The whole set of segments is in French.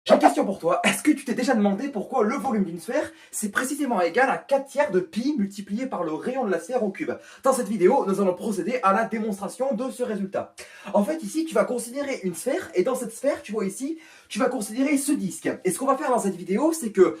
J'ai une question pour toi. Est-ce que tu t'es déjà demandé pourquoi le volume d'une sphère, c'est précisément égal à 4 tiers de pi multiplié par le rayon de la sphère au cube? Dans cette vidéo, nous allons procéder à la démonstration de ce résultat. En fait, ici, tu vas considérer une sphère, et dans cette sphère, tu vois ici, tu vas considérer ce disque. Et ce qu'on va faire dans cette vidéo, c'est que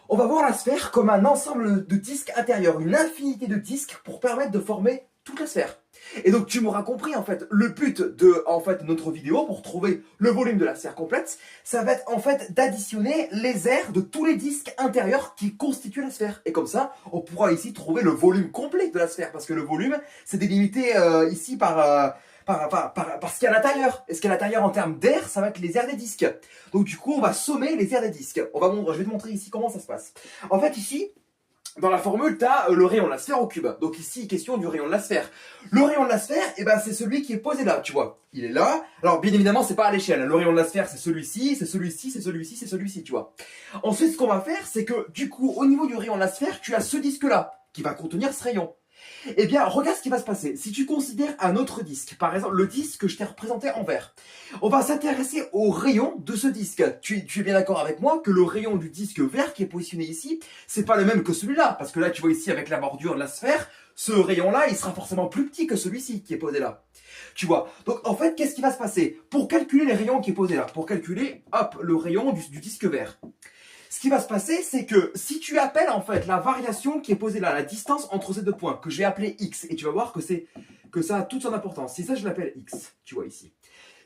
on va voir la sphère comme un ensemble de disques intérieurs, une infinité de disques pour permettre de former toute la sphère. Et donc tu m'auras compris en fait, le but de notre vidéo pour trouver le volume de la sphère complète, ça va être en fait d'additionner les aires de tous les disques intérieurs qui constituent la sphère. Et comme ça, on pourra ici trouver le volume complet de la sphère, parce que le volume, c'est délimité ici par ce qu'il y a à l'intérieur. Et ce qu'il y a à l'intérieur en termes d'air, ça va être les aires des disques. Donc du coup, on va sommer les aires des disques. Je vais te montrer ici comment ça se passe. En fait, ici, dans la formule, tu as le rayon de la sphère au cube. Donc ici, question du rayon de la sphère. Le rayon de la sphère, c'est celui qui est posé là, tu vois. Il est là. Alors bien évidemment, c'est pas à l'échelle. Le rayon de la sphère, c'est celui-ci, c'est celui-ci, c'est celui-ci, c'est celui-ci, tu vois. Ensuite, ce qu'on va faire, c'est que du coup, au niveau du rayon de la sphère, tu as ce disque-là, qui va contenir ce rayon. Eh bien, regarde ce qui va se passer. Si tu considères un autre disque, par exemple le disque que je t'ai représenté en vert, on va s'intéresser au rayon de ce disque. Tu es bien d'accord avec moi que le rayon du disque vert qui est positionné ici, c'est pas le même que celui-là, parce que là, tu vois ici avec la bordure de la sphère, ce rayon-là, il sera forcément plus petit que celui-ci qui est posé là. Tu vois. Donc en fait, qu'est-ce qui va se passer? Pour calculer les rayons qui est posé là, pour calculer, hop, le rayon du disque vert. Ce qui va se passer, c'est que si tu appelles en fait la variation qui est posée là, la distance entre ces deux points, que je vais appeler x, et tu vas voir que ça a toute son importance. Si ça, je l'appelle x, tu vois ici.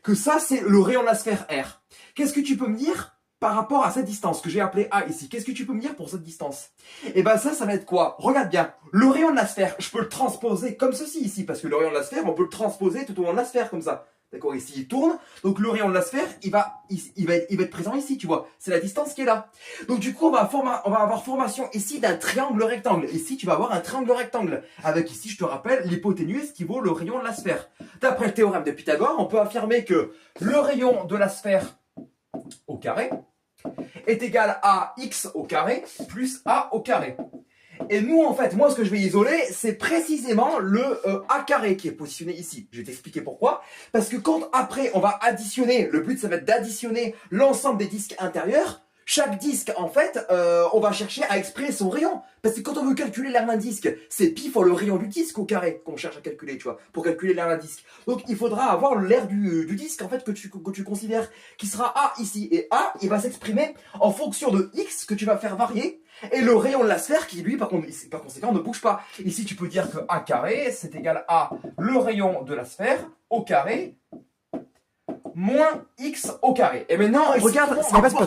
Que ça, c'est le rayon de la sphère R. Qu'est-ce que tu peux me dire par rapport à cette distance que j'ai appelée A ici? Qu'est-ce que tu peux me dire pour cette distance? Et ben ça va être quoi? Regarde bien. Le rayon de la sphère, je peux le transposer comme ceci ici, parce que le rayon de la sphère, on peut le transposer tout au long de la sphère comme ça. D'accord, ici il tourne, donc le rayon de la sphère, il va être présent ici, tu vois. C'est la distance qui est là. Donc du coup, on va avoir formation ici d'un triangle rectangle. Ici, tu vas avoir un triangle rectangle. Avec ici, je te rappelle, l'hypoténuse qui vaut le rayon de la sphère. D'après le théorème de Pythagore, on peut affirmer que le rayon de la sphère au carré est égal à x au carré plus a au carré. Et nous, en fait, moi, ce que je vais isoler, c'est précisément le A carré qui est positionné ici. Je vais t'expliquer pourquoi. Parce que quand, après, on va additionner, le but, ça va être d'additionner l'ensemble des disques intérieurs. Chaque disque, en fait, on va chercher à exprimer son rayon. Parce que quand on veut calculer l'aire d'un disque, c'est pi fois le rayon du disque au carré qu'on cherche à calculer, tu vois, pour calculer l'aire d'un disque. Donc, il faudra avoir l'aire du disque, en fait, que tu considères, qui sera A ici. Et A, il va s'exprimer en fonction de X que tu vas faire varier. Et le rayon de la sphère qui, lui, par conséquent, ne bouge pas. Ici, tu peux dire que A carré, c'est égal à le rayon de la sphère au carré moins X au carré. Et maintenant, regarde ce qui va se passer.